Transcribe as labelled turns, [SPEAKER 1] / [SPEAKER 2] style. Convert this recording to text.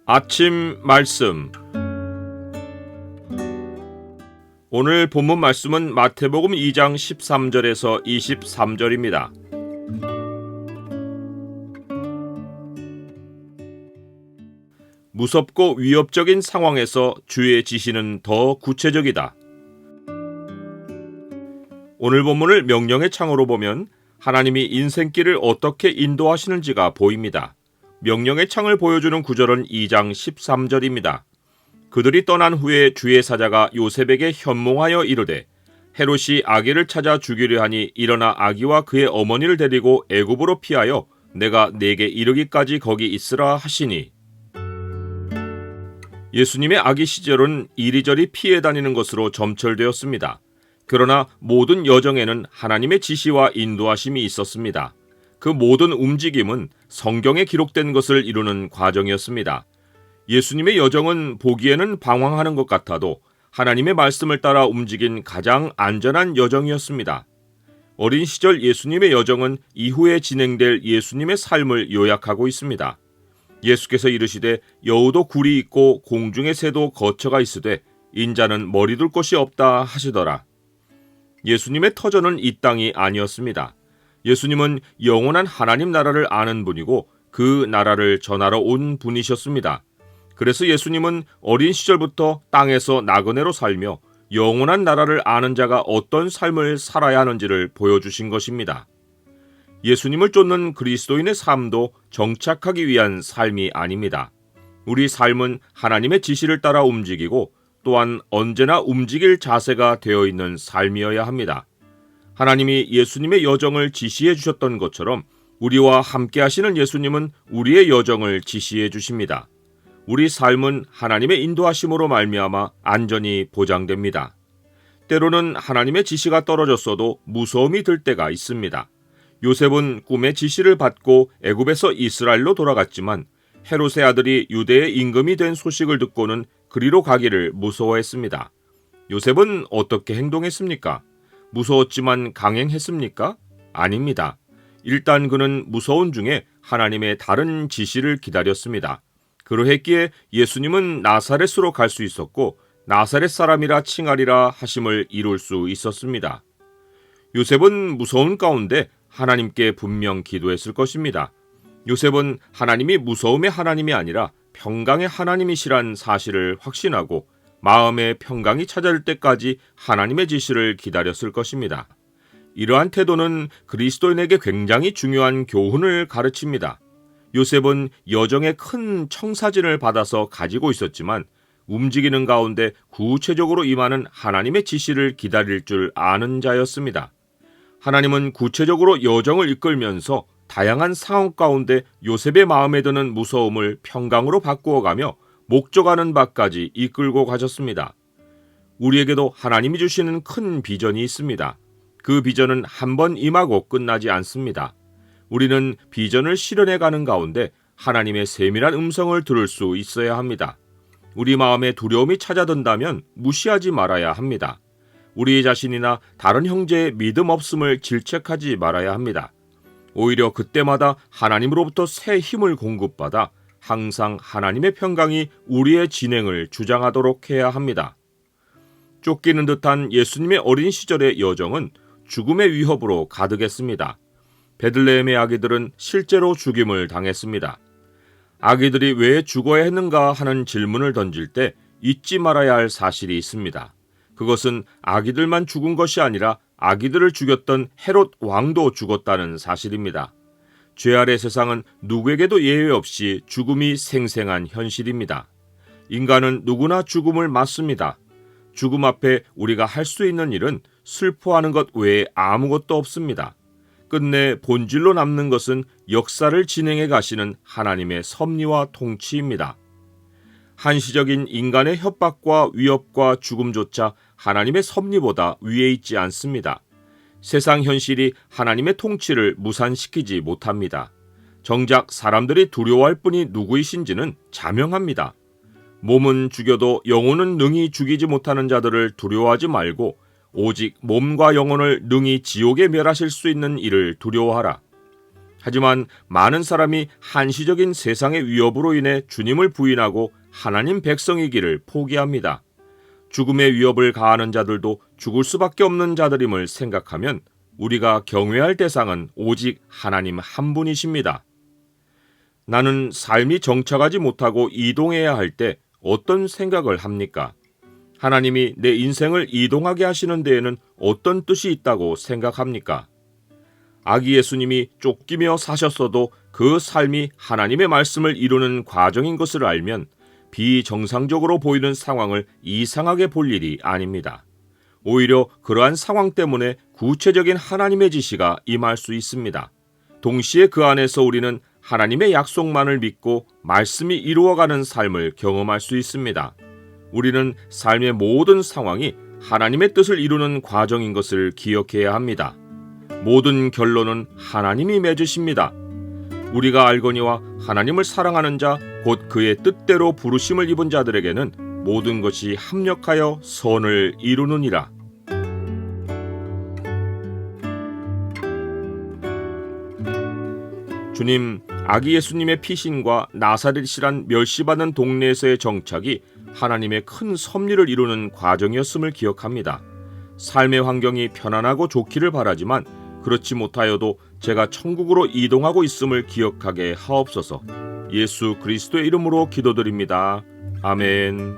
[SPEAKER 1] 아침 말씀. 오늘 본문 말씀은 마태복음 2장 13절에서 23절입니다. 무섭고 위협적인 상황에서 주의 지시는 더 구체적이다. 오늘 본문을 명령의 창으로 보면 하나님이 인생길을 어떻게 인도하시는지가 보입니다. 명령의 창을 보여주는 구절은 2장 13절입니다. 그들이 떠난 후에 주의 사자가 요셉에게 현몽하여 이르되 헤롯이 아기를 찾아 죽이려 하니 일어나 아기와 그의 어머니를 데리고 애굽으로 피하여 내가 네게 이르기까지 거기 있으라 하시니. 예수님의 아기 시절은 이리저리 피해 다니는 것으로 점철되었습니다. 그러나 모든 여정에는 하나님의 지시와 인도하심이 있었습니다. 그 모든 움직임은 성경에 기록된 것을 이루는 과정이었습니다. 예수님의 여정은 보기에는 방황하는 것 같아도 하나님의 말씀을 따라 움직인 가장 안전한 여정이었습니다. 어린 시절 예수님의 여정은 이후에 진행될 예수님의 삶을 요약하고 있습니다. 예수께서 이르시되 여우도 굴이 있고 공중의 새도 거처가 있으되 인자는 머리 둘 곳이 없다 하시더라. 예수님의 터전은 이 땅이 아니었습니다. 예수님은 영원한 하나님 나라를 아는 분이고 그 나라를 전하러 온 분이셨습니다. 그래서 예수님은 어린 시절부터 땅에서 나그네로 살며 영원한 나라를 아는 자가 어떤 삶을 살아야 하는지를 보여주신 것입니다. 예수님을 쫓는 그리스도인의 삶도 정착하기 위한 삶이 아닙니다. 우리 삶은 하나님의 지시를 따라 움직이고 또한 언제나 움직일 자세가 되어 있는 삶이어야 합니다. 하나님이 예수님의 여정을 지시해 주셨던 것처럼 우리와 함께 하시는 예수님은 우리의 여정을 지시해 주십니다. 우리 삶은 하나님의 인도하심으로 말미암아 안전이 보장됩니다. 때로는 하나님의 지시가 떨어졌어도 무서움이 들 때가 있습니다. 요셉은 꿈의 지시를 받고 애굽에서 이스라엘로 돌아갔지만 헤롯의 아들이 유대의 임금이 된 소식을 듣고는 그리로 가기를 무서워했습니다. 요셉은 어떻게 행동했습니까? 무서웠지만 강행했습니까? 아닙니다. 일단 그는 무서운 중에 하나님의 다른 지시를 기다렸습니다. 그러했기에 예수님은 나사렛으로 갈 수 있었고 나사렛 사람이라 칭하리라 하심을 이룰 수 있었습니다. 요셉은 무서운 가운데 하나님께 분명 기도했을 것입니다. 요셉은 하나님이 무서움의 하나님이 아니라 평강의 하나님이시란 사실을 확신하고 마음의 평강이 찾아질 때까지 하나님의 지시를 기다렸을 것입니다. 이러한 태도는 그리스도인에게 굉장히 중요한 교훈을 가르칩니다. 요셉은 여정에 큰 청사진을 받아서 가지고 있었지만 움직이는 가운데 구체적으로 임하는 하나님의 지시를 기다릴 줄 아는 자였습니다. 하나님은 구체적으로 여정을 이끌면서 다양한 상황 가운데 요셉의 마음에 드는 무서움을 평강으로 바꾸어가며 목적하는 바까지 이끌고 가셨습니다. 우리에게도 하나님이 주시는 큰 비전이 있습니다. 그 비전은 한 번 임하고 끝나지 않습니다. 우리는 비전을 실현해가는 가운데 하나님의 세밀한 음성을 들을 수 있어야 합니다. 우리 마음에 두려움이 찾아든다면 무시하지 말아야 합니다. 우리 자신이나 다른 형제의 믿음 없음을 질책하지 말아야 합니다. 오히려 그때마다 하나님으로부터 새 힘을 공급받아 항상 하나님의 평강이 우리의 진행을 주장하도록 해야 합니다. 쫓기는 듯한 예수님의 어린 시절의 여정은 죽음의 위협으로 가득했습니다. 베들레헴의 아기들은 실제로 죽임을 당했습니다. 아기들이 왜 죽어야 했는가 하는 질문을 던질 때 잊지 말아야 할 사실이 있습니다. 그것은 아기들만 죽은 것이 아니라 아기들을 죽였던 헤롯 왕도 죽었다는 사실입니다. 죄 아래 세상은 누구에게도 예외 없이 죽음이 생생한 현실입니다. 인간은 누구나 죽음을 맞습니다. 죽음 앞에 우리가 할 수 있는 일은 슬퍼하는 것 외에 아무것도 없습니다. 끝내 본질로 남는 것은 역사를 진행해 가시는 하나님의 섭리와 통치입니다. 한시적인 인간의 협박과 위협과 죽음조차 하나님의 섭리보다 위에 있지 않습니다. 세상 현실이 하나님의 통치를 무산시키지 못합니다. 정작 사람들이 두려워할 분이 누구이신지는 자명합니다. 몸은 죽여도 영혼은 능히 죽이지 못하는 자들을 두려워하지 말고 오직 몸과 영혼을 능히 지옥에 멸하실 수 있는 이를 두려워하라. 하지만 많은 사람이 한시적인 세상의 위협으로 인해 주님을 부인하고 하나님 백성이기를 포기합니다. 죽음의 위협을 가하는 자들도 죽을 수밖에 없는 자들임을 생각하면 우리가 경외할 대상은 오직 하나님 한 분이십니다. 나는 삶이 정착하지 못하고 이동해야 할 때 어떤 생각을 합니까? 하나님이 내 인생을 이동하게 하시는 데에는 어떤 뜻이 있다고 생각합니까? 아기 예수님이 쫓기며 사셨어도 그 삶이 하나님의 말씀을 이루는 과정인 것을 알면 비정상적으로 보이는 상황을 이상하게 볼 일이 아닙니다. 오히려 그러한 상황 때문에 구체적인 하나님의 지시가 임할 수 있습니다. 동시에 그 안에서 우리는 하나님의 약속만을 믿고 말씀이 이루어가는 삶을 경험할 수 있습니다. 우리는 삶의 모든 상황이 하나님의 뜻을 이루는 과정인 것을 기억해야 합니다. 모든 결론은 하나님이 맺으십니다. 우리가 알거니와 하나님을 사랑하는 자, 곧 그의 뜻대로 부르심을 입은 자들에게는 모든 것이 합력하여 선을 이루느니라. 주님, 아기 예수님의 피신과 나사렛이란 멸시받는 동네에서의 정착이 하나님의 큰 섭리를 이루는 과정이었음을 기억합니다. 삶의 환경이 편안하고 좋기를 바라지만 그렇지 못하여도 제가 천국으로 이동하고 있음을 기억하게 하옵소서. 예수 그리스도의 이름으로 기도드립니다. 아멘.